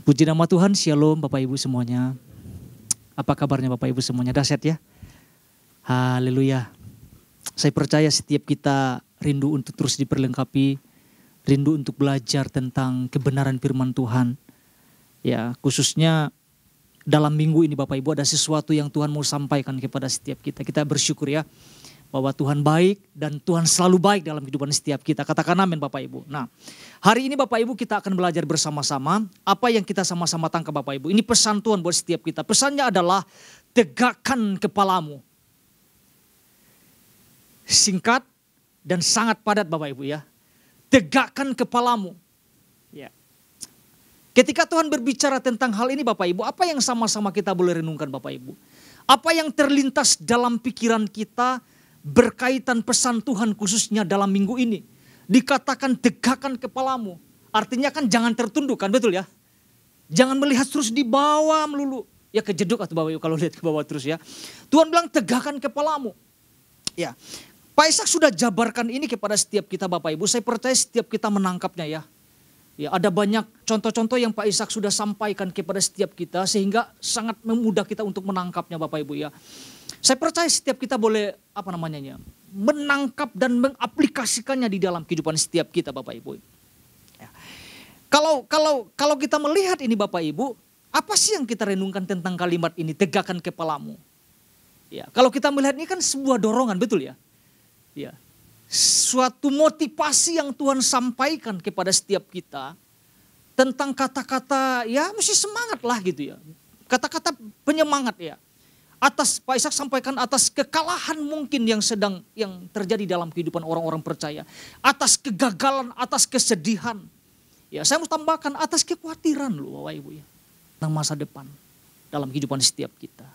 Puji nama Tuhan, Shalom Bapak Ibu semuanya. Apa kabarnya Bapak Ibu semuanya? Dahsyat ya? Haleluya. Saya percaya setiap kita rindu untuk terus diperlengkapi, rindu untuk belajar tentang kebenaran firman Tuhan. Ya, khususnya dalam minggu ini Bapak Ibu ada sesuatu yang Tuhan mau sampaikan kepada setiap kita. Kita bersyukur ya bahwa Tuhan baik dan Tuhan selalu baik dalam kehidupan setiap kita. Katakan amin Bapak Ibu. Nah, hari ini Bapak Ibu kita akan belajar bersama-sama apa yang kita sama-sama tangkap Bapak Ibu. Ini pesan Tuhan buat setiap kita. Pesannya adalah tegakkan kepalamu. Singkat dan sangat padat Bapak Ibu ya. Tegakkan kepalamu. Ya. Ketika Tuhan berbicara tentang hal ini Bapak Ibu, apa yang sama-sama kita boleh renungkan Bapak Ibu? Apa yang terlintas dalam pikiran kita berkaitan pesan Tuhan khususnya dalam minggu ini? Dikatakan tegakkan kepalamu. Artinya kan jangan tertunduk kan, betul ya? Jangan melihat terus di bawah melulu. Ya kejeduk atau Bapak Ibu kalau lihat ke bawah terus ya. Tuhan bilang tegakkan kepalamu. Ya, Pak Ishak sudah jabarkan ini kepada setiap kita Bapak Ibu. Saya percaya setiap kita menangkapnya ya. Ya, ada banyak contoh-contoh yang Pak Ishak sudah sampaikan kepada setiap kita sehingga sangat memudah kita untuk menangkapnya Bapak Ibu ya. Saya percaya setiap kita boleh menangkap dan mengaplikasikannya di dalam kehidupan setiap kita Bapak Ibu. Ya. Kalau kita melihat ini Bapak Ibu, apa sih yang kita renungkan tentang kalimat ini tegakkan kepalamu? Ya, kalau kita melihat ini kan sebuah dorongan, betul ya? Ya. Suatu motivasi yang Tuhan sampaikan kepada setiap kita tentang kata-kata ya mesti semangat lah gitu ya. Kata-kata penyemangat ya. Atas Pak Ishak sampaikan atas kekalahan mungkin yang terjadi dalam kehidupan orang-orang percaya. Atas kegagalan, atas kesedihan. Ya, saya mau tambahkan atas kekhawatiran loh Bapak Ibu ya. Tentang masa depan dalam kehidupan setiap kita.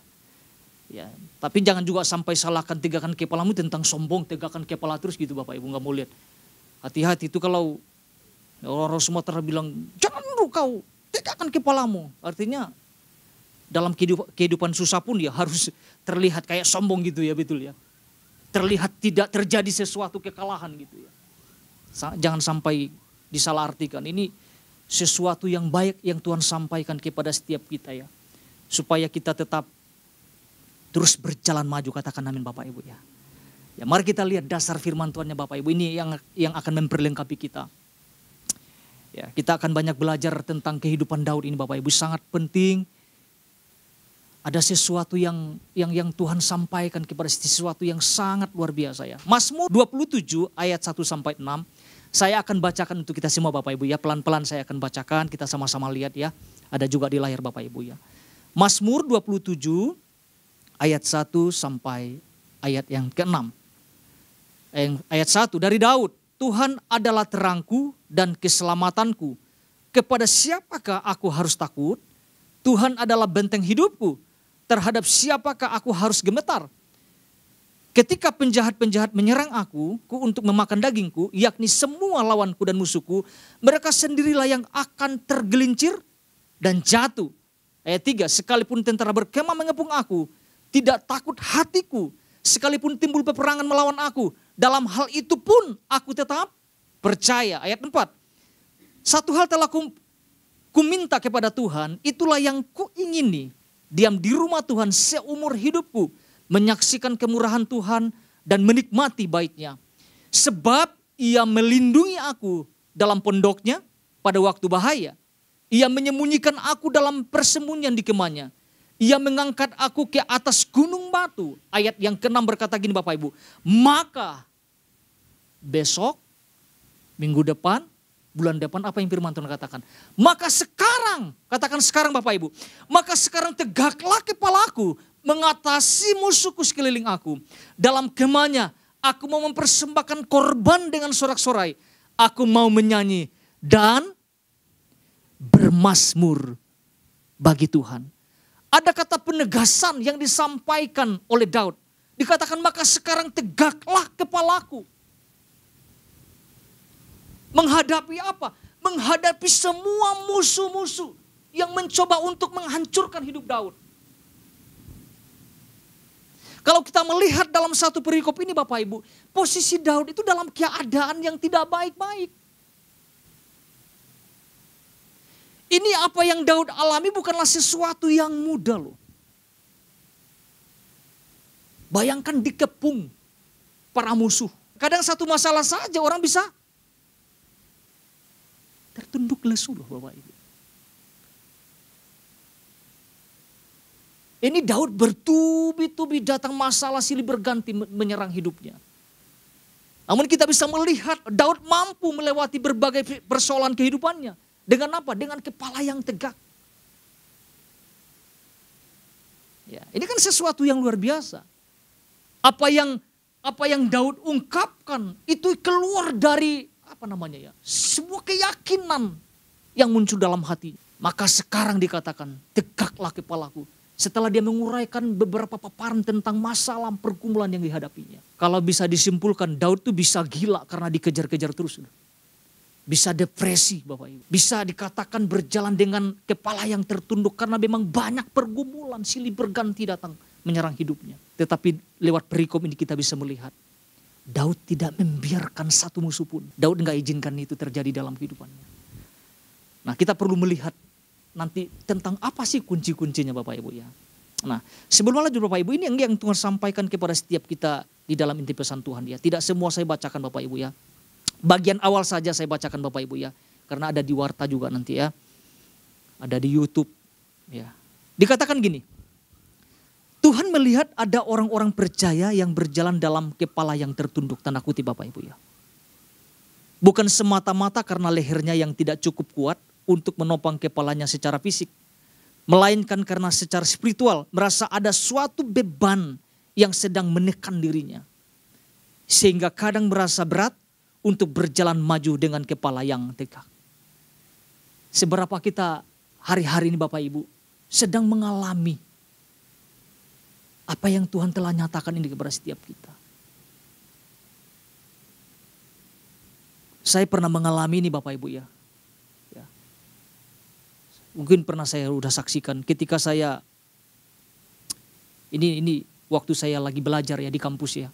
Ya, tapi jangan juga sampai salahkan tegakkan kepalamu tentang sombong, tegakkan kepala terus gitu Bapak Ibu, nggak mau lihat. Hati-hati itu kalau orang Sumatera bilang jangan dulu kau tegakkan kepalamu. Artinya dalam kehidupan susah pun ya harus terlihat kayak sombong gitu ya, betul ya. Terlihat tidak terjadi sesuatu kekalahan gitu ya. Jangan sampai disalahartikan. Ini sesuatu yang baik yang Tuhan sampaikan kepada setiap kita ya. Supaya kita tetap terus berjalan maju, katakan amin Bapak Ibu ya. Ya, mari kita lihat dasar firman Tuhannya Bapak Ibu, ini yang akan memperlengkapi kita. Ya, kita akan banyak belajar tentang kehidupan Daud ini Bapak Ibu, sangat penting. Ada sesuatu yang Tuhan sampaikan kepada sesuatu yang sangat luar biasa ya. Mazmur 27 ayat 1 sampai 6. Saya akan bacakan untuk kita semua Bapak Ibu ya. Pelan-pelan saya akan bacakan, kita sama-sama lihat ya. Ada juga di layar Bapak Ibu ya. Mazmur 27 ayat 1 sampai ayat yang ke-6. Ayat 1 dari Daud. Tuhan adalah terangku dan keselamatanku. Kepada siapakah aku harus takut? Tuhan adalah benteng hidupku. Terhadap siapakah aku harus gemetar? Ketika penjahat-penjahat menyerang aku untuk memakan dagingku, yakni semua lawanku dan musuhku, mereka sendirilah yang akan tergelincir dan jatuh. Ayat 3, sekalipun tentara berkemah mengepung aku, tidak takut hatiku, sekalipun timbul peperangan melawan aku, dalam hal itu pun aku tetap percaya. Ayat 4, satu hal telah ku minta kepada Tuhan, itulah yang kuingini, diam di rumah Tuhan seumur hidupku, menyaksikan kemurahan Tuhan dan menikmati baiknya. Sebab ia melindungi aku dalam pondoknya pada waktu bahaya. Ia menyembunyikan aku dalam persembunyian di kemahnya. Ia mengangkat aku ke atas gunung batu. Ayat yang ke-6 berkata gini Bapak Ibu. Maka besok, minggu depan, bulan depan apa yang firman Tuhan katakan? Maka sekarang, katakan sekarang Bapak Ibu. Maka sekarang tegaklah kepalaku mengatasi musuhku sekeliling aku. Dalam kemahnya aku mau mempersembahkan korban dengan sorak-sorai. Aku mau menyanyi dan bermazmur bagi Tuhan. Ada kata penegasan yang disampaikan oleh Daud. Dikatakan maka sekarang tegaklah kepalaku. Menghadapi apa? Menghadapi semua musuh-musuh yang mencoba untuk menghancurkan hidup Daud. Kalau kita melihat dalam satu perikop ini Bapak Ibu, posisi Daud itu dalam keadaan yang tidak baik-baik. Ini apa yang Daud alami bukanlah sesuatu yang mudah loh. Bayangkan dikepung para musuh. Kadang satu masalah saja orang bisa tertunduk lesu loh Bapak Ibu. Ini Daud bertubi-tubi datang masalah silih berganti menyerang hidupnya. Namun kita bisa melihat Daud mampu melewati berbagai persoalan kehidupannya. Dengan apa? Dengan kepala yang tegak. Ya, ini kan sesuatu yang luar biasa. Apa yang Daud ungkapkan itu keluar dari sebuah keyakinan yang muncul dalam hati. Maka sekarang dikatakan tegaklah kepalaku. Setelah dia menguraikan beberapa paparan tentang masalah pergumulan yang dihadapinya. Kalau bisa disimpulkan, Daud tuh bisa gila karena dikejar-kejar terus. Bisa depresi Bapak Ibu. Bisa dikatakan berjalan dengan kepala yang tertunduk karena memang banyak pergumulan silih berganti datang menyerang hidupnya. Tetapi lewat perikom ini kita bisa melihat Daud tidak membiarkan satu musuh pun. Daud enggak izinkan itu terjadi dalam kehidupannya. Nah, kita perlu melihat nanti tentang apa sih kunci-kuncinya Bapak Ibu ya. Nah, sebelum lanjut Bapak Ibu, ini yang Tuhan sampaikan kepada setiap kita di dalam inti pesan Tuhan ya. Tidak semua saya bacakan Bapak Ibu ya. Bagian awal saja saya bacakan Bapak Ibu ya. Karena ada di warta juga nanti ya. Ada di YouTube ya. Dikatakan gini. Tuhan melihat ada orang-orang percaya yang berjalan dalam kepala yang tertunduk, tanda kutip Bapak Ibu ya. Bukan semata-mata karena lehernya yang tidak cukup kuat untuk menopang kepalanya secara fisik. Melainkan karena secara spiritual merasa ada suatu beban yang sedang menekan dirinya. Sehingga kadang merasa berat untuk berjalan maju dengan kepala yang tegak. Seberapa kita hari-hari ini Bapak Ibu sedang mengalami apa yang Tuhan telah nyatakan ini kepada setiap kita. Saya pernah mengalami ini Bapak Ibu ya. Mungkin pernah saya sudah saksikan ketika saya, ini waktu saya lagi belajar ya di kampus ya.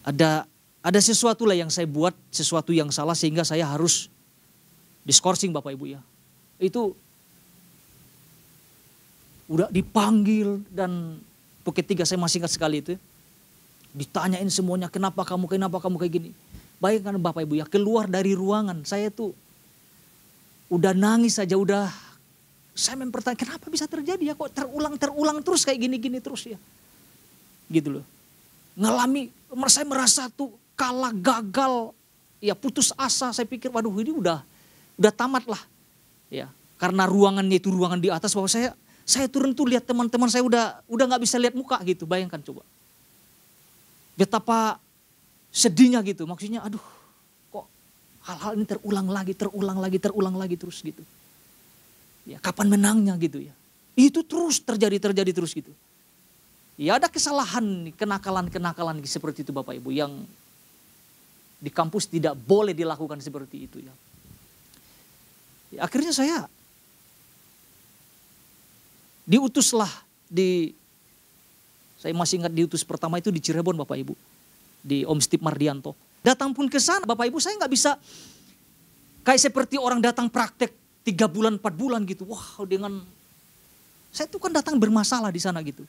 Ada sesuatu lah yang saya buat, sesuatu yang salah sehingga saya harus diskorsing Bapak Ibu ya. Itu udah dipanggil dan ketiga saya masih ingat sekali itu. Ditanyain semuanya kenapa kamu kayak gini. Bayangkan Bapak Ibu ya, keluar dari ruangan saya tuh udah nangis saja, saya mempertanyaan kenapa bisa terjadi ya, kok terulang terus kayak gini terus ya. Gitu loh. Saya merasa tuh kalah, gagal, ya putus asa. Saya pikir waduh ini udah tamat lah. Ya, karena ruangannya itu ruangan di atas, bahwa saya turun tuh lihat teman-teman saya udah nggak bisa lihat muka gitu. Bayangkan coba. Betapa sedihnya gitu. Maksudnya aduh, hal-hal ini terulang lagi terus gitu. Ya, kapan menangnya gitu ya. Itu terus terjadi terus gitu. Ya ada kesalahan, kenakalan seperti itu Bapak Ibu yang di kampus tidak boleh dilakukan seperti itu ya. Ya, akhirnya saya diutuslah saya masih ingat diutus pertama itu di Cirebon Bapak Ibu. Di Om Steve Mardianto. Datang pun ke sana, Bapak Ibu saya nggak bisa kayak seperti orang datang praktek 3 bulan 4 bulan gitu. Wah saya tuh kan datang bermasalah di sana gitu.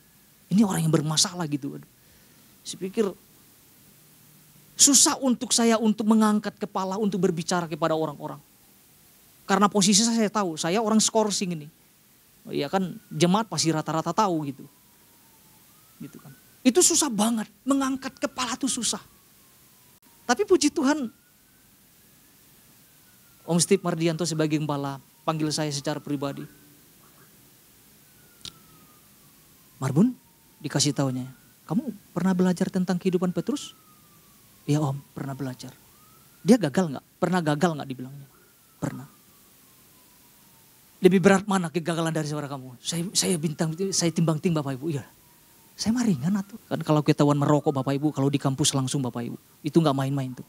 Ini orang yang bermasalah gitu. Saya pikir susah untuk saya untuk mengangkat kepala untuk berbicara kepada orang-orang. Karena posisi saya tahu, saya orang skorsing ini. Ya kan jemaat pasti rata-rata tahu gitu. Gitu kan. Itu susah banget, mengangkat kepala tuh susah. Tapi puji Tuhan, Om Steve Mardianto sebagai gembala panggil saya secara pribadi. Marbun, dikasih taunya, kamu pernah belajar tentang kehidupan Petrus? Iya Om, pernah belajar. Dia gagal gak? Pernah gagal gak dibilangnya? Pernah. Lebih berat mana kegagalan dari saudara kamu? Saya timbang-timbang Bapak Ibu, iya. Saya mah ringan atuh. Kan kalau ketahuan merokok Bapak Ibu, kalau di kampus langsung Bapak Ibu. Itu gak main-main tuh.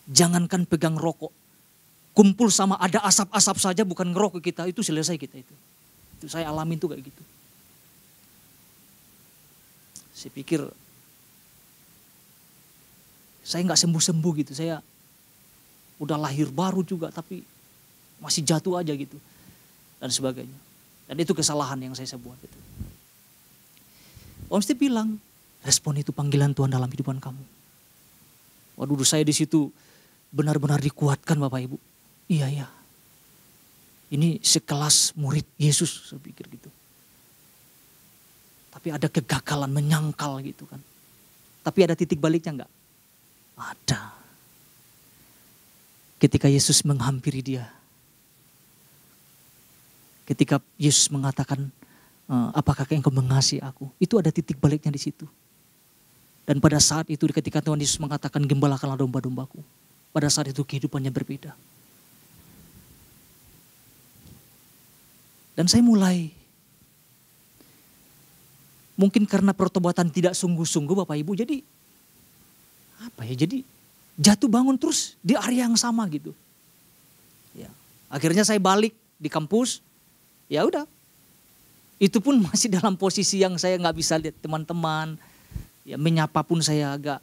Jangankan pegang rokok. Kumpul sama ada asap-asap saja bukan ngerokok kita, itu selesai kita itu. Itu saya alamin tuh kayak gitu. Saya pikir saya gak sembuh-sembuh gitu. Saya Udah lahir baru juga tapi masih jatuh aja gitu. Dan sebagainya. Dan itu kesalahan yang saya buat itu. Om Steve bilang, respon itu panggilan Tuhan dalam kehidupan kamu. Waduh, saya di situ benar-benar dikuatkan Bapak Ibu. Iya ya. Ini sekelas murid Yesus, saya pikir gitu. Tapi ada kegagalan, menyangkal gitu kan. Tapi ada titik baliknya enggak? Ada. Ketika Yesus menghampiri dia. Ketika Yesus mengatakan, apakah engkau mengasihi aku? Itu ada titik baliknya di situ. Dan pada saat itu ketika Tuhan Yesus mengatakan, gembalakanlah domba-dombaku. Pada saat itu kehidupannya berbeda. Dan saya mulai, mungkin karena pertobatan tidak sungguh-sungguh Bapak Ibu, jadi jatuh bangun terus di area yang sama gitu. Ya, akhirnya saya balik di kampus, ya udah. Itu pun masih dalam posisi yang saya nggak bisa lihat teman-teman, ya menyapa pun saya agak,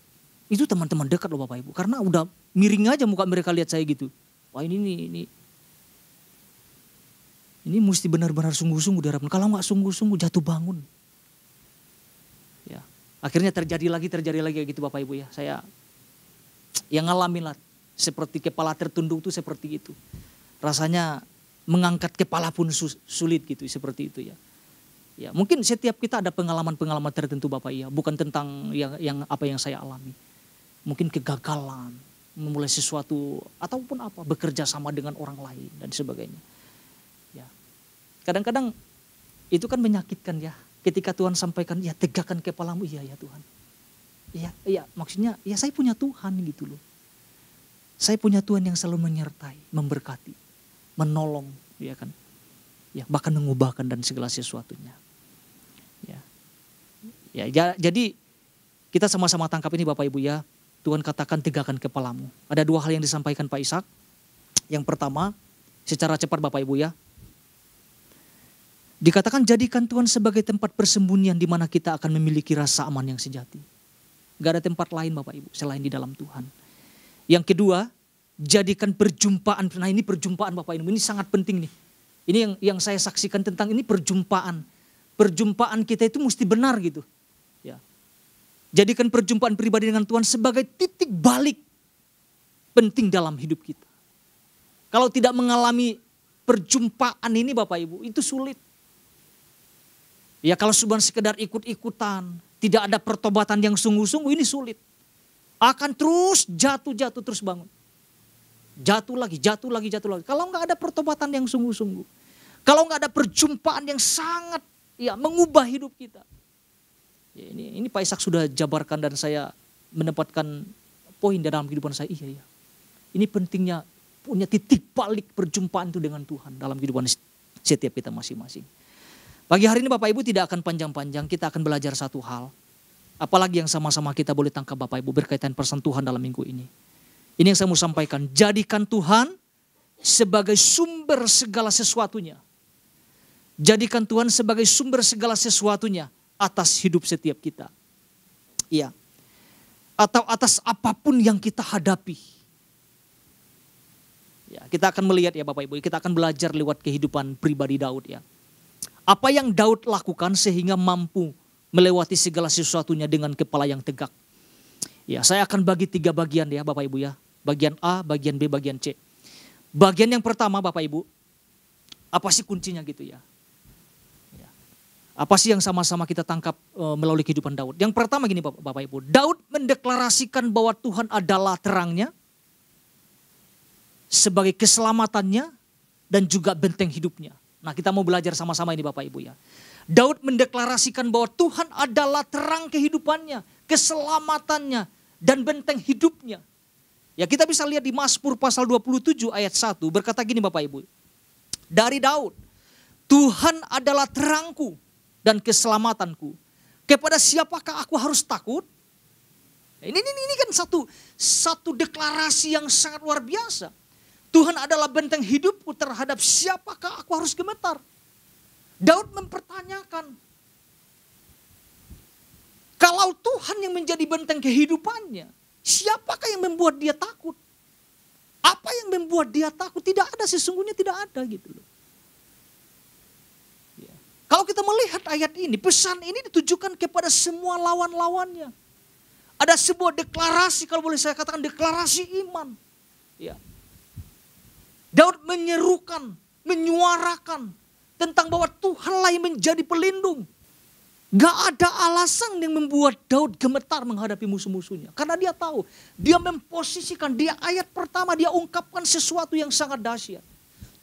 itu teman-teman dekat loh Bapak Ibu, karena udah miring aja muka mereka lihat saya gitu. Wah ini mesti benar-benar sungguh-sungguh diharapkan. Kalau nggak sungguh-sungguh jatuh bangun. Ya, akhirnya terjadi lagi gitu Bapak Ibu ya. Saya yang ngalamin lah seperti kepala tertunduk tuh seperti itu. Rasanya mengangkat kepala pun sulit gitu seperti itu ya. Ya, mungkin setiap kita ada pengalaman-pengalaman tertentu Bapak ya, bukan tentang yang apa yang saya alami. Mungkin kegagalan, memulai sesuatu ataupun apa, bekerja sama dengan orang lain dan sebagainya. Ya. Kadang-kadang itu kan menyakitkan ya. Ketika Tuhan sampaikan, ya tegakkan kepalamu, iya ya Tuhan. Iya, maksudnya ya saya punya Tuhan gitu loh. Saya punya Tuhan yang selalu menyertai, memberkati, menolong, ya kan. Ya, bahkan mengubahkan dan segala sesuatunya. Ya, jadi kita sama-sama tangkap ini Bapak Ibu ya. Tuhan katakan tegakkan kepalamu. Ada dua hal yang disampaikan Pak Ishak. Yang pertama, secara cepat Bapak Ibu ya. Dikatakan jadikan Tuhan sebagai tempat persembunyian di mana kita akan memiliki rasa aman yang sejati. Gak ada tempat lain Bapak Ibu selain di dalam Tuhan. Yang kedua, jadikan perjumpaan. Nah ini perjumpaan Bapak Ibu, ini sangat penting nih. Ini yang saya saksikan tentang ini perjumpaan. Perjumpaan kita itu mesti benar gitu. Ya. Jadikan perjumpaan pribadi dengan Tuhan sebagai titik balik penting dalam hidup kita. Kalau tidak mengalami perjumpaan ini Bapak Ibu, itu sulit. Ya kalau cuma sekedar ikut-ikutan, tidak ada pertobatan yang sungguh-sungguh, ini sulit. Akan terus jatuh terus bangun. Jatuh lagi. Kalau nggak ada pertobatan yang sungguh-sungguh. Kalau nggak ada perjumpaan yang sangat mengubah hidup kita. Ya, ini Pak Ishak sudah jabarkan dan saya mendapatkan poin dalam kehidupan saya. Iya. Ini pentingnya punya titik balik perjumpaan itu dengan Tuhan dalam kehidupan setiap kita masing-masing. Pagi hari ini Bapak Ibu tidak akan panjang-panjang, kita akan belajar satu hal. Apalagi yang sama-sama kita boleh tangkap Bapak Ibu berkaitan persentuhan dalam minggu ini. Ini yang saya mau sampaikan, jadikan Tuhan sebagai sumber segala sesuatunya. Jadikan Tuhan sebagai sumber segala sesuatunya atas hidup setiap kita. Iya. Atau atas apapun yang kita hadapi. Ya, kita akan melihat ya Bapak Ibu, kita akan belajar lewat kehidupan pribadi Daud ya. Apa yang Daud lakukan sehingga mampu melewati segala sesuatunya dengan kepala yang tegak. Ya, saya akan bagi 3 bagian ya Bapak Ibu ya. Bagian A, bagian B, bagian C. Bagian yang pertama Bapak Ibu, apa sih kuncinya gitu ya. Apa sih yang sama-sama kita tangkap melalui kehidupan Daud? Yang pertama gini Bapak Ibu, Daud mendeklarasikan bahwa Tuhan adalah terangnya, sebagai keselamatannya, dan juga benteng hidupnya. Nah kita mau belajar sama-sama ini Bapak Ibu ya. Daud mendeklarasikan bahwa Tuhan adalah terang kehidupannya, keselamatannya, dan benteng hidupnya. Ya kita bisa lihat di Mazmur pasal 27 ayat 1 berkata gini Bapak Ibu. Dari Daud, Tuhan adalah terangku dan keselamatanku. Kepada siapakah aku harus takut? Ini kan satu deklarasi yang sangat luar biasa. Tuhan adalah benteng hidupku, terhadap siapakah aku harus gemetar? Daud mempertanyakan, kalau Tuhan yang menjadi benteng kehidupannya, siapakah yang membuat dia takut? Apa yang membuat dia takut? Tidak ada, sesungguhnya tidak ada gitu loh. Ya. Kalau kita melihat ayat ini, pesan ini ditujukan kepada semua lawan-lawannya. Ada sebuah deklarasi, kalau boleh saya katakan deklarasi iman. Ya. Daud menyerukan, menyuarakan tentang bahwa Tuhanlah yang menjadi pelindung. Gak ada alasan yang membuat Daud gemetar menghadapi musuh-musuhnya. Karena dia tahu, dia memposisikan, dia ayat pertama dia ungkapkan sesuatu yang sangat dahsyat.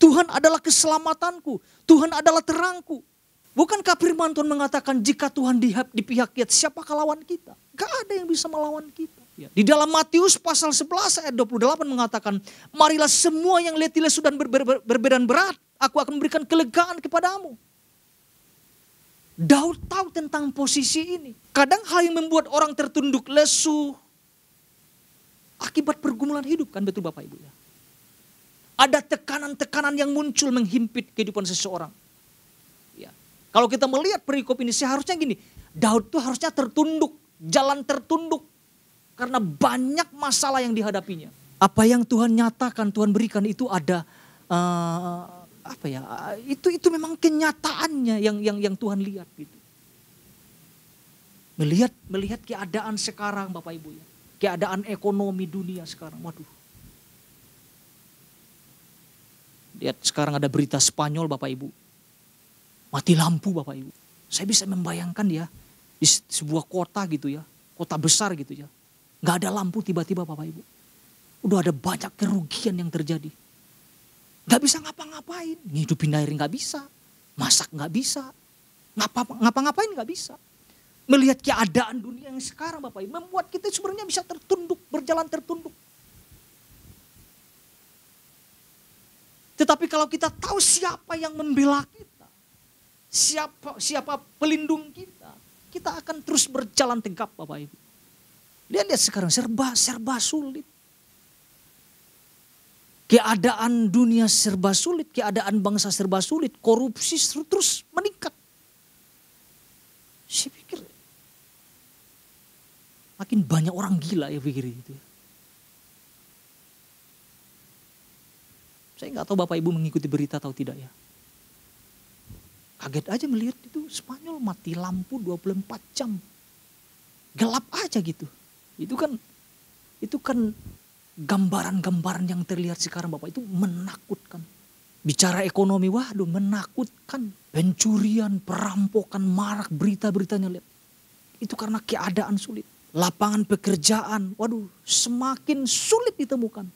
Tuhan adalah keselamatanku, Tuhan adalah terangku. Bukankah firman Tuhan mengatakan jika Tuhan di pihak kita, siapakah lawan kita? Gak ada yang bisa melawan kita. Ya. Di dalam Matius pasal 11 ayat 28 mengatakan, marilah semua yang letih lesu dan berbeban berat, aku akan memberikan kelegaan kepadamu. Daud tahu tentang posisi ini. Kadang hal yang membuat orang tertunduk lesu akibat pergumulan hidup, kan betul Bapak Ibu ya. Ada tekanan-tekanan yang muncul menghimpit kehidupan seseorang. Ya. Kalau kita melihat perikop ini seharusnya gini, Daud tuh harusnya tertunduk, jalan tertunduk karena banyak masalah yang dihadapinya. Apa yang Tuhan nyatakan, Tuhan berikan itu ada apa ya, itu memang kenyataannya yang Tuhan lihat gitu. Melihat keadaan sekarang Bapak Ibu ya. Keadaan ekonomi dunia sekarang, waduh. Lihat sekarang ada berita Spanyol Bapak Ibu. Mati lampu Bapak Ibu. Saya bisa membayangkan ya, di sebuah kota gitu ya, kota besar gitu ya. Gak ada lampu tiba-tiba Bapak Ibu. Udah ada banyak kerugian yang terjadi. Gak bisa ngapa-ngapain, ngidupin air gak bisa, masak gak bisa, ngapa-ngapain gak bisa. Melihat keadaan dunia yang sekarang Bapak Ibu, membuat kita sebenarnya bisa tertunduk, berjalan tertunduk. Tetapi kalau kita tahu siapa yang membela kita, siapa pelindung kita, kita akan terus berjalan tegap Bapak Ibu. Lihat sekarang serba sulit. Keadaan dunia serba sulit, keadaan bangsa serba sulit, korupsi terus meningkat. Saya pikir makin banyak orang gila ya pikir gitu. Saya nggak tahu Bapak Ibu mengikuti berita atau tidak ya. Kaget aja melihat itu Spanyol mati lampu 24 jam. Gelap aja gitu. Itu kan gambaran-gambaran yang terlihat sekarang Bapak itu menakutkan. Bicara ekonomi, waduh menakutkan. Pencurian, perampokan, marak berita-beritanya lihat. Itu karena keadaan sulit. Lapangan pekerjaan, waduh semakin sulit ditemukan.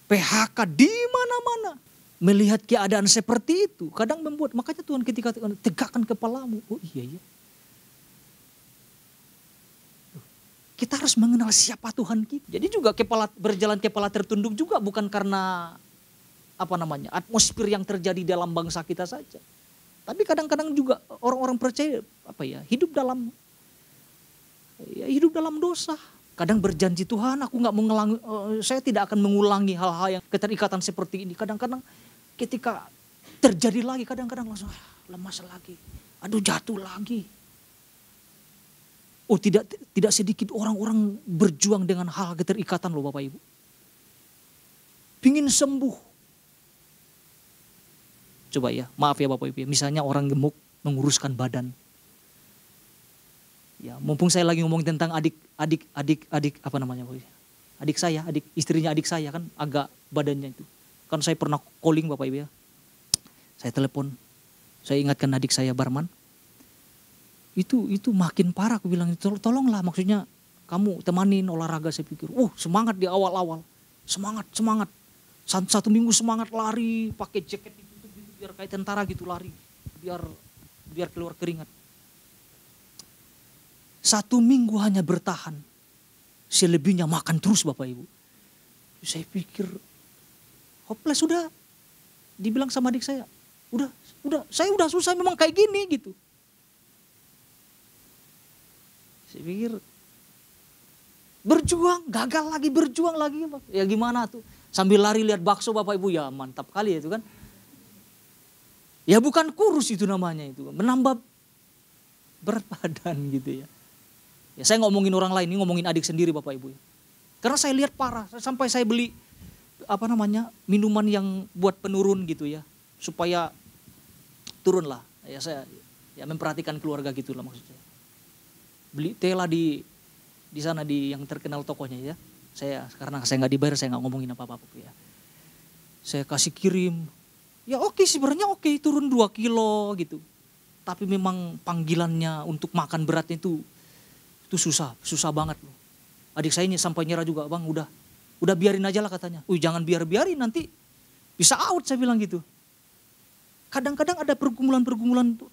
PHK di mana-mana. Melihat keadaan seperti itu, kadang membuat, makanya Tuhan ketika tegakkan kepalamu. Oh iya. Kita harus mengenal siapa Tuhan kita. Jadi juga berjalan kepala tertunduk juga bukan karena atmosfer yang terjadi dalam bangsa kita saja. Tapi kadang-kadang juga orang-orang percaya hidup dalam dosa. Kadang berjanji Tuhan, aku nggak mengulangi, saya tidak akan mengulangi hal-hal yang keterikatan seperti ini. Kadang-kadang ketika terjadi lagi, kadang-kadang langsung lemas lagi, aduh jatuh lagi. Oh tidak sedikit orang-orang berjuang dengan hal keterikatan loh Bapak Ibu. Pingin sembuh. Coba ya, maaf ya Bapak Ibu. Misalnya orang gemuk menguruskan badan. Ya, mumpung saya lagi ngomongin tentang adik istrinya adik saya kan agak badannya itu. Kan saya pernah calling Bapak Ibu ya. Saya telepon, saya ingatkan adik saya Barman. Itu makin parah, aku bilang tolonglah, maksudnya kamu temanin olahraga. Saya pikir semangat di awal-awal, semangat 1 minggu semangat lari pakai jaket itu biar kayak tentara gitu lari, biar keluar keringat. 1 minggu hanya bertahan, selebihnya makan terus Bapak Ibu. Saya pikir hopeless sudah, dibilang sama adik saya, saya udah susah memang kayak gini gitu. Saya pikir berjuang, gagal lagi, berjuang lagi. Ya gimana tuh? Sambil lari lihat bakso Bapak Ibu, ya mantap kali ya itu kan. Ya bukan kurus itu namanya itu, menambah berat badan gitu ya. Ya saya ngomongin orang lain, ini ngomongin adik sendiri Bapak Ibu. Karena saya lihat parah, sampai saya beli minuman yang buat penurun gitu ya, supaya turun lah. Ya saya memperhatikan keluarga gitulah maksudnya. Beli tela di sana di yang terkenal tokonya ya. Karena saya nggak dibayar, saya nggak ngomongin apa-apa ya. Saya kasih kirim. Ya oke, sebenarnya oke, turun 2 kilo gitu. Tapi memang panggilannya untuk makan beratnya itu susah banget loh. Adik saya ini sampai nyerah juga, bang udah biarin aja lah katanya. Jangan biarin nanti bisa out, saya bilang gitu. Kadang-kadang ada pergumulan,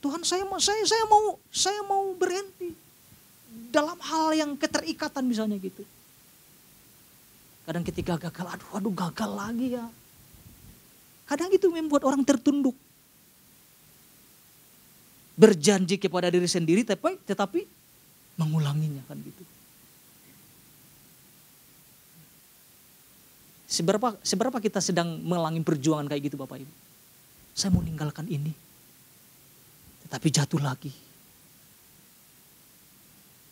Tuhan saya mau berhenti dalam hal yang keterikatan misalnya gitu. Kadang ketika gagal, aduh gagal lagi ya. Kadang itu membuat orang tertunduk. Berjanji kepada diri sendiri tetapi mengulanginya kan gitu. Seberapa kita sedang mengalami perjuangan kayak gitu Bapak Ibu. Saya mau meninggalkan ini. Tetapi jatuh lagi.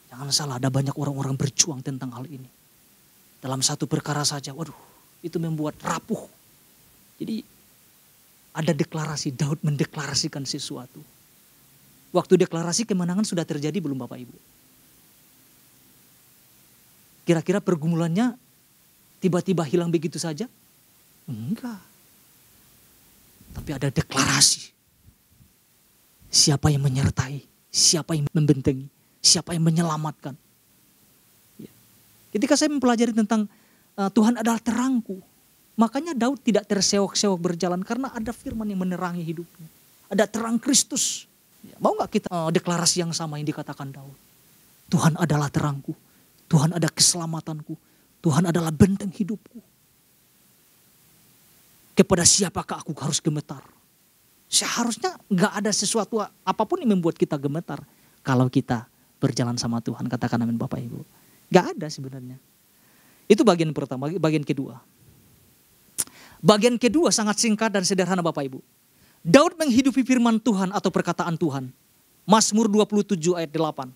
Jangan salah, ada banyak orang-orang berjuang tentang hal ini. Dalam satu perkara saja, itu membuat rapuh. Jadi ada deklarasi, Daud mendeklarasikan sesuatu. Waktu deklarasi kemenangan sudah terjadi belum Bapak Ibu? Kira-kira pergumulannya tiba-tiba hilang begitu saja? Enggak. Tapi ada deklarasi. Siapa yang menyertai, siapa yang membentengi, siapa yang menyelamatkan. Ketika saya mempelajari tentang Tuhan adalah terangku, makanya Daud tidak terseok-seok berjalan karena ada firman yang menerangi hidupnya. Ada terang Kristus. Mau gak kita deklarasi yang sama yang dikatakan Daud? Tuhan adalah terangku, Tuhan ada keselamatanku, Tuhan adalah benteng hidupku. Kepada siapakah aku harus gemetar? Seharusnya gak ada sesuatu apapun yang membuat kita gemetar kalau kita berjalan sama Tuhan. Katakan amin Bapak Ibu. Gak ada sebenarnya. Itu bagian pertama. Bagian kedua. Bagian kedua sangat singkat dan sederhana Bapak Ibu. Daud menghidupi firman Tuhan atau perkataan Tuhan. Mazmur 27 ayat 8.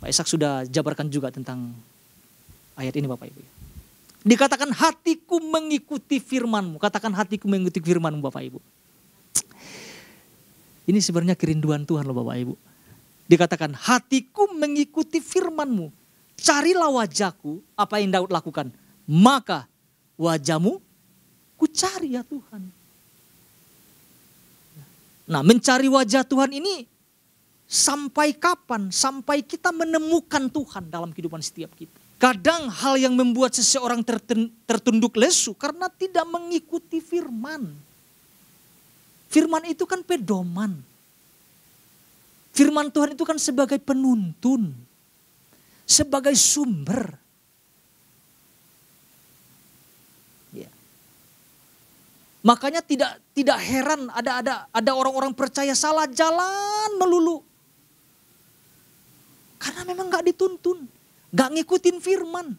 Pak Ishak sudah jabarkan juga tentang ayat ini Bapak Ibu. Dikatakan hatiku mengikuti firman-Mu. Katakan hatiku mengikuti firman-Mu Bapak Ibu. Ini sebenarnya kerinduan Tuhan loh Bapak Ibu. Dikatakan hatiku mengikuti firman-Mu. Carilah wajahku, apa yang Daud lakukan. Maka wajah-Mu ku cari ya Tuhan. Nah, mencari wajah Tuhan ini sampai kapan? Sampai kita menemukan Tuhan dalam kehidupan setiap kita. Kadang hal yang membuat seseorang tertunduk lesu karena tidak mengikuti firman. Firman itu kan pedoman. Firman Tuhan itu kan sebagai penuntun. Sebagai sumber. Ya. Makanya tidak heran ada orang-orang percaya salah jalan melulu. Karena memang gak dituntun. Gak ngikutin firman.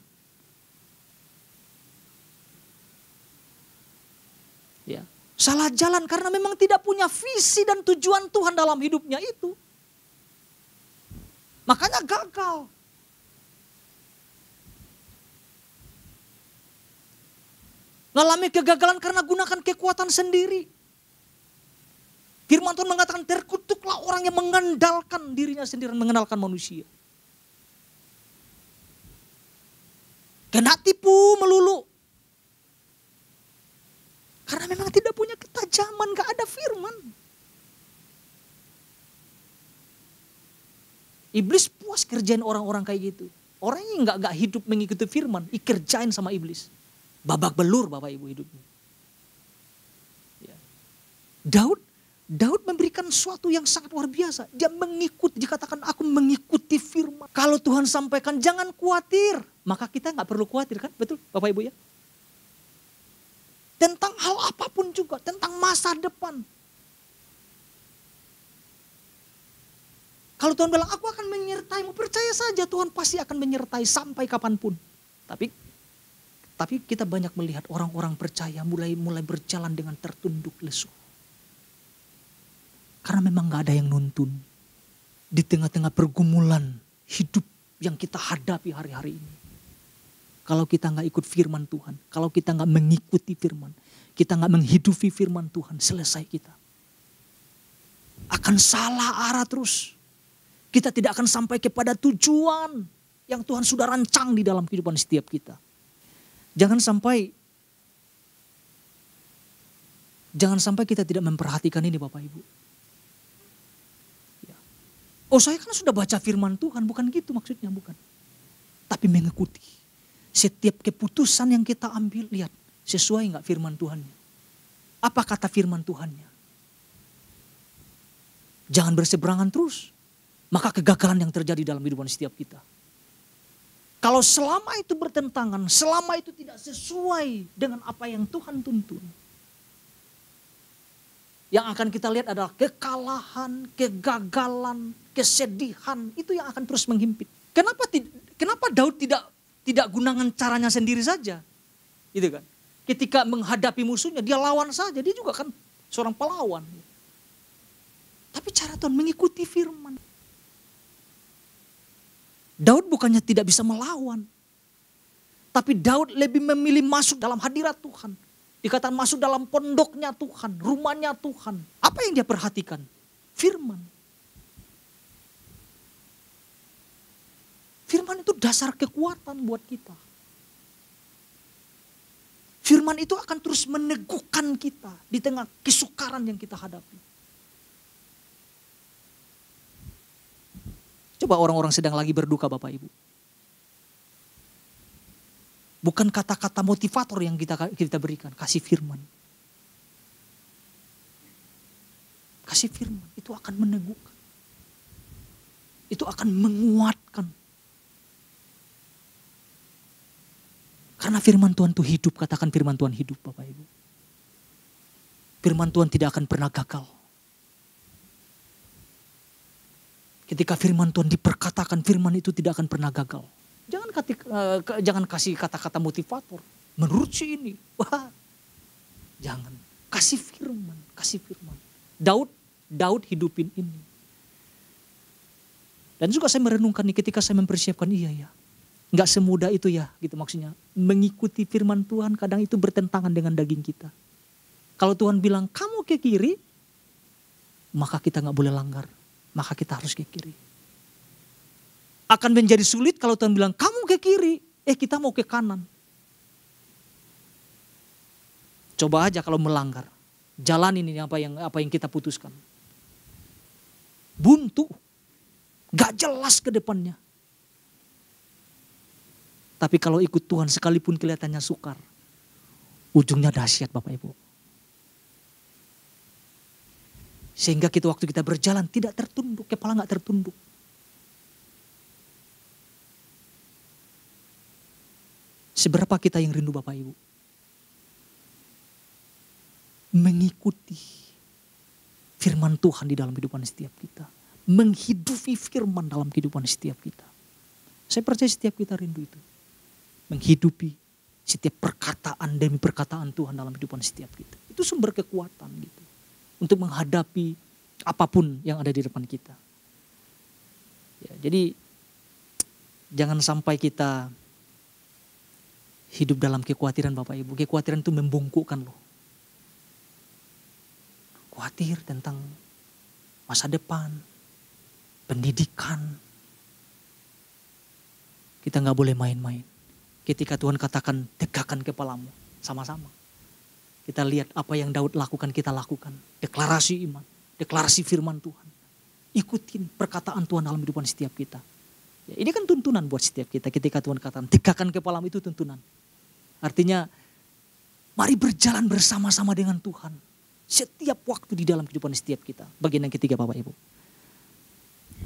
Ya. Salah jalan karena memang tidak punya visi dan tujuan Tuhan dalam hidupnya itu. Makanya gagal. Ngalami kegagalan karena gunakan kekuatan sendiri. Firman Tuhan mengatakan terkutuklah orang yang mengandalkan dirinya sendiri dan mengandalkan manusia. Kena tipu melulu. Karena memang tidak punya ketajaman, gak ada firman. Iblis puas kerjain orang-orang kayak gitu. Orang yang gak hidup mengikuti firman, dikerjain sama iblis. Babak belur Bapak Ibu hidupnya. Ya. Daud memberikan sesuatu yang sangat luar biasa. Dia mengikuti, dikatakan aku mengikuti firman. Kalau Tuhan sampaikan jangan khawatir. Maka kita gak perlu khawatir kan? Betul Bapak Ibu ya? Tentang hal apapun juga. Tentang masa depan. Kalau Tuhan bilang aku akan menyertaimu. Percaya saja Tuhan pasti akan menyertai sampai kapanpun. Tapi kita banyak melihat orang-orang percaya mulai berjalan dengan tertunduk lesu. Karena memang gak ada yang nuntun. Di tengah-tengah pergumulan hidup yang kita hadapi hari-hari ini. Kalau kita nggak ikut firman Tuhan, kalau kita nggak mengikuti firman, kita nggak menghidupi firman Tuhan, selesai kita. Akan salah arah terus. Kita tidak akan sampai kepada tujuan yang Tuhan sudah rancang di dalam kehidupan setiap kita. Jangan sampai kita tidak memperhatikan ini Bapak Ibu. Ya. Oh saya kan sudah baca firman Tuhan, bukan gitu maksudnya, bukan. Tapi mengikuti. Setiap keputusan yang kita ambil, lihat sesuai nggak firman Tuhannya. Apa kata firman Tuhannya? Jangan berseberangan terus. Maka kegagalan yang terjadi dalam kehidupan setiap kita. Kalau selama itu bertentangan, selama itu tidak sesuai dengan apa yang Tuhan tuntun. Yang akan kita lihat adalah kekalahan, kegagalan, kesedihan. Itu yang akan terus menghimpit. Kenapa Daud tidak gunakan caranya sendiri saja? Gitu kan. Ketika menghadapi musuhnya, dia lawan saja. Dia juga kan seorang pelawan. Tapi cara Tuhan mengikuti firman. Daud bukannya tidak bisa melawan. Tapi Daud lebih memilih masuk dalam hadirat Tuhan. Dikatakan masuk dalam pondoknya Tuhan, rumahnya Tuhan. Apa yang dia perhatikan? Firman. Firman itu dasar kekuatan buat kita. Firman itu akan terus meneguhkan kita di tengah kesukaran yang kita hadapi. Coba orang-orang sedang lagi berduka Bapak Ibu. Bukan kata-kata motivator yang kita berikan. Kasih firman. Kasih firman. Itu akan meneguhkan. Itu akan menguatkan. Karena firman Tuhan itu hidup. Katakan firman Tuhan hidup Bapak Ibu. Firman Tuhan tidak akan pernah gagal. Ketika firman Tuhan diperkatakan, firman itu tidak akan pernah gagal. Jangan kasih kata-kata motivator. Menurut si ini, wah, jangan. Kasih firman, kasih firman. Daud hidupin ini. Dan juga saya merenungkan nih ketika saya mempersiapkan, iya ya. Nggak semudah itu ya, gitu maksudnya. Mengikuti firman Tuhan kadang itu bertentangan dengan daging kita. Kalau Tuhan bilang kamu ke kiri, maka kita nggak boleh langgar. Maka kita harus ke kiri. Akan menjadi sulit kalau Tuhan bilang kamu ke kiri, kita mau ke kanan. Coba aja kalau melanggar. Jalan ini apa yang kita putuskan. Buntu. Gak jelas ke depannya. Tapi kalau ikut Tuhan sekalipun kelihatannya sukar. Ujungnya dahsyat Bapak Ibu. Sehingga waktu kita berjalan tidak tertunduk, kepala gak tertunduk. Seberapa kita yang rindu Bapak Ibu? Mengikuti firman Tuhan di dalam kehidupan setiap kita. Menghidupi firman dalam kehidupan setiap kita. Saya percaya setiap kita rindu itu. Menghidupi setiap perkataan demi perkataan Tuhan dalam kehidupan setiap kita. Itu sumber kekuatan gitu. Untuk menghadapi apapun yang ada di depan kita. Ya, jadi jangan sampai kita hidup dalam kekhawatiran Bapak Ibu. Kekhawatiran itu membungkukkan loh. Khawatir tentang masa depan, pendidikan. Kita gak boleh main-main. Ketika Tuhan katakan tegakkan kepalamu sama-sama. Kita lihat apa yang Daud lakukan, kita lakukan. Deklarasi iman, deklarasi firman Tuhan. Ikutin perkataan Tuhan dalam kehidupan setiap kita. Ya, ini kan tuntunan buat setiap kita. Ketika Tuhan katakan tegakkan kepalamu, itu tuntunan. Artinya mari berjalan bersama-sama dengan Tuhan. Setiap waktu di dalam kehidupan setiap kita. Bagian yang ketiga Bapak Ibu.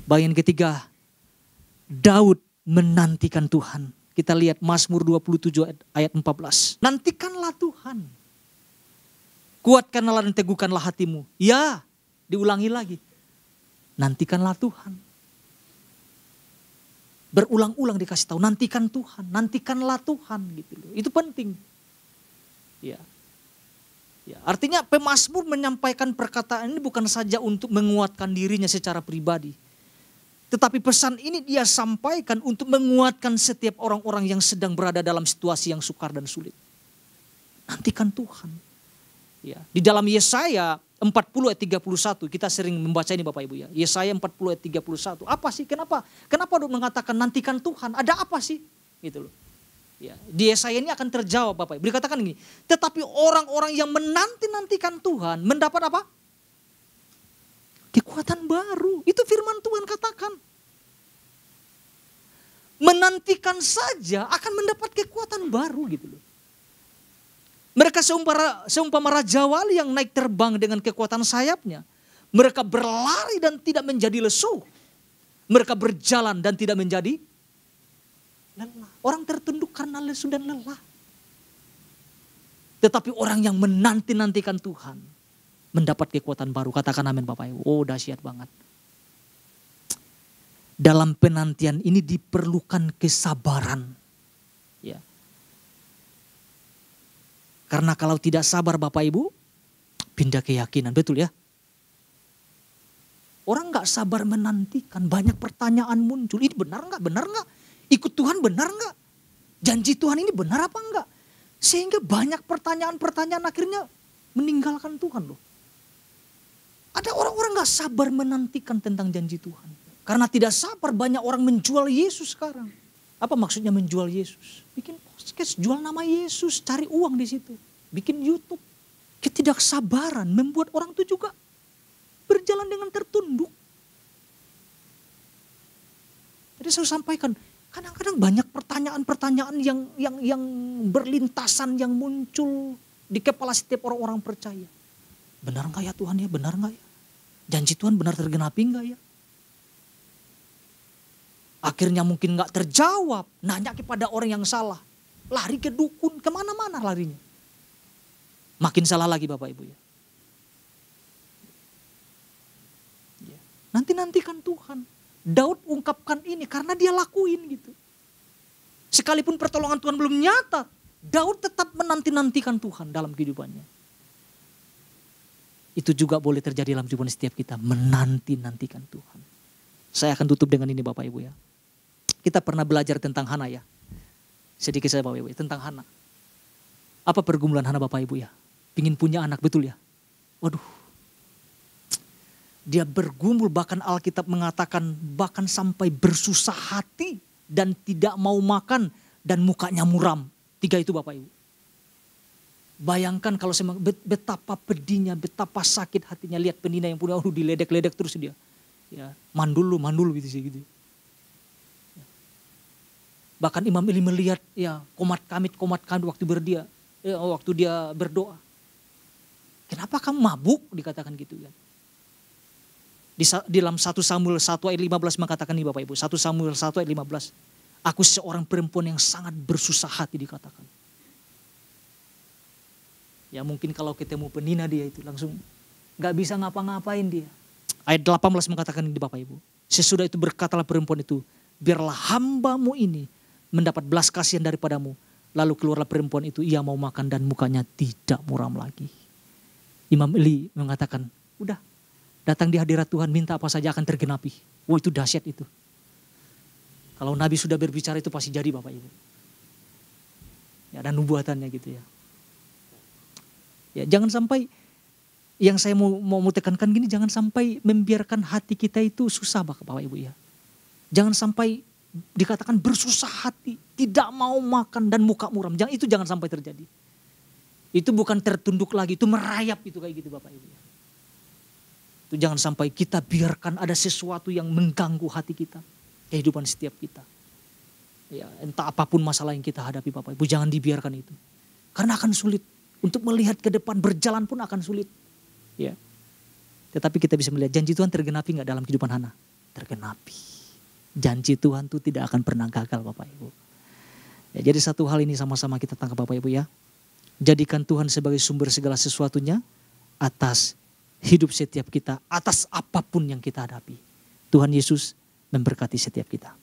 Bagian ketiga, Daud menantikan Tuhan. Kita lihat Mazmur 27 ayat 14. Nantikanlah Tuhan. Kuatkanlah dan teguhkanlah hatimu. Ya, diulangi lagi. Nantikanlah Tuhan. Berulang-ulang dikasih tahu, nantikan Tuhan, nantikanlah Tuhan gitu loh. Itu penting. Ya. Ya, artinya pemazmur menyampaikan perkataan ini bukan saja untuk menguatkan dirinya secara pribadi. Tetapi pesan ini dia sampaikan untuk menguatkan setiap orang-orang yang sedang berada dalam situasi yang sukar dan sulit. Nantikan Tuhan. Ya, di dalam Yesaya 40 ayat 31, kita sering membaca ini Bapak Ibu ya. Yesaya 40 ayat 31. Apa sih? Kenapa mengatakan nantikan Tuhan? Ada apa sih? Gitu loh. Ya, di Yesaya ini akan terjawab Bapak Ibu. Dikatakan gini, tetapi orang-orang yang menanti-nantikan Tuhan mendapat apa? Kekuatan baru. Itu firman Tuhan katakan. Menantikan saja akan mendapat kekuatan baru gitu loh. Mereka seumpama raja wali yang naik terbang dengan kekuatan sayapnya. Mereka berlari dan tidak menjadi lesu. Mereka berjalan dan tidak menjadi lelah. Orang tertunduk karena lesu dan lelah. Tetapi orang yang menanti-nantikan Tuhan mendapat kekuatan baru. Katakan amin Bapak Ibu. Oh dahsyat banget. Dalam penantian ini diperlukan kesabaran. Ya. Karena kalau tidak sabar Bapak Ibu, pindah keyakinan. Betul ya? Orang gak sabar menantikan. Banyak pertanyaan muncul. Ini benar gak? Benar gak? Ikut Tuhan benar gak? Janji Tuhan ini benar apa enggak? Sehingga banyak pertanyaan-pertanyaan akhirnya meninggalkan Tuhan loh. Ada orang-orang gak sabar menantikan tentang janji Tuhan. Karena tidak sabar banyak orang menjual Yesus sekarang. Apa maksudnya menjual Yesus? Bikin podcast, jual nama Yesus, cari uang di situ. Bikin YouTube. Ketidaksabaran membuat orang itu juga berjalan dengan tertunduk. Jadi saya sampaikan, kadang-kadang banyak pertanyaan-pertanyaan yang berlintasan, yang muncul di kepala setiap orang-orang percaya. Benar enggak ya Tuhan ya? Benar enggak ya? Janji Tuhan benar tergenapi enggak ya? Akhirnya mungkin enggak terjawab. Nanya kepada orang yang salah. Lari ke dukun, kemana-mana larinya. Makin salah lagi Bapak Ibu ya. Nanti-nantikan Tuhan. Daud ungkapkan ini karena dia lakuin gitu. Sekalipun pertolongan Tuhan belum nyata, Daud tetap menanti-nantikan Tuhan dalam kehidupannya. Itu juga boleh terjadi dalam kehidupan setiap kita, menanti-nantikan Tuhan. Saya akan tutup dengan ini Bapak Ibu ya. Kita pernah belajar tentang Hana ya. Sedikit saja Bapak Ibu tentang Hana. Apa pergumulan Hana Bapak Ibu ya? Pingin punya anak, betul ya? Waduh. Dia bergumul, bahkan Alkitab mengatakan bahkan sampai bersusah hati dan tidak mau makan dan mukanya muram. 3 itu Bapak Ibu. Bayangkan kalau saya betapa pedihnya, betapa sakit hatinya lihat penina yang punya diledek-ledek terus dia. Ya, mandul gitu sih gitu. Bahkan Imam Eli melihat ya komat kamit waktu dia berdoa. Kenapa kamu mabuk dikatakan gitu kan. Di dalam 1 Samuel 1 ayat 15 mengatakan ini Bapak Ibu. 1 Samuel 1 ayat 15. Aku seorang perempuan yang sangat bersusah hati dikatakan. Ya mungkin kalau ketemu penina dia itu langsung gak bisa ngapa-ngapain dia. Ayat 18 mengatakan ini Bapak Ibu. Sesudah itu berkatalah perempuan itu. Biarlah hambamu ini mendapat belas kasihan daripadamu. Lalu keluarlah perempuan itu, ia mau makan dan mukanya tidak muram lagi. Imam Eli mengatakan, udah datang di hadirat Tuhan, minta apa saja akan tergenapi. Wah itu dahsyat itu. Kalau Nabi sudah berbicara itu pasti jadi Bapak Ibu. Ya, ada nubuatannya gitu ya. Ya jangan sampai, yang saya mau tekankan gini, jangan sampai membiarkan hati kita itu susah Bapak Ibu ya. Jangan sampai dikatakan bersusah hati, tidak mau makan dan muka muram. Jangan sampai terjadi. Itu bukan tertunduk lagi, itu merayap itu kayak gitu Bapak Ibu. Itu jangan sampai kita biarkan ada sesuatu yang mengganggu hati kita, kehidupan setiap kita. Ya, entah apapun masalah yang kita hadapi Bapak Ibu, jangan dibiarkan itu. Karena akan sulit. Untuk melihat ke depan, berjalan pun akan sulit. Ya. Tetapi kita bisa melihat janji Tuhan tergenapi gak dalam kehidupan Hana? Tergenapi. Janji Tuhan itu tidak akan pernah gagal Bapak Ibu. Ya, jadi satu hal ini sama-sama kita tangkap Bapak Ibu ya. Jadikan Tuhan sebagai sumber segala sesuatunya atas hidup setiap kita, atas apapun yang kita hadapi. Tuhan Yesus memberkati setiap kita.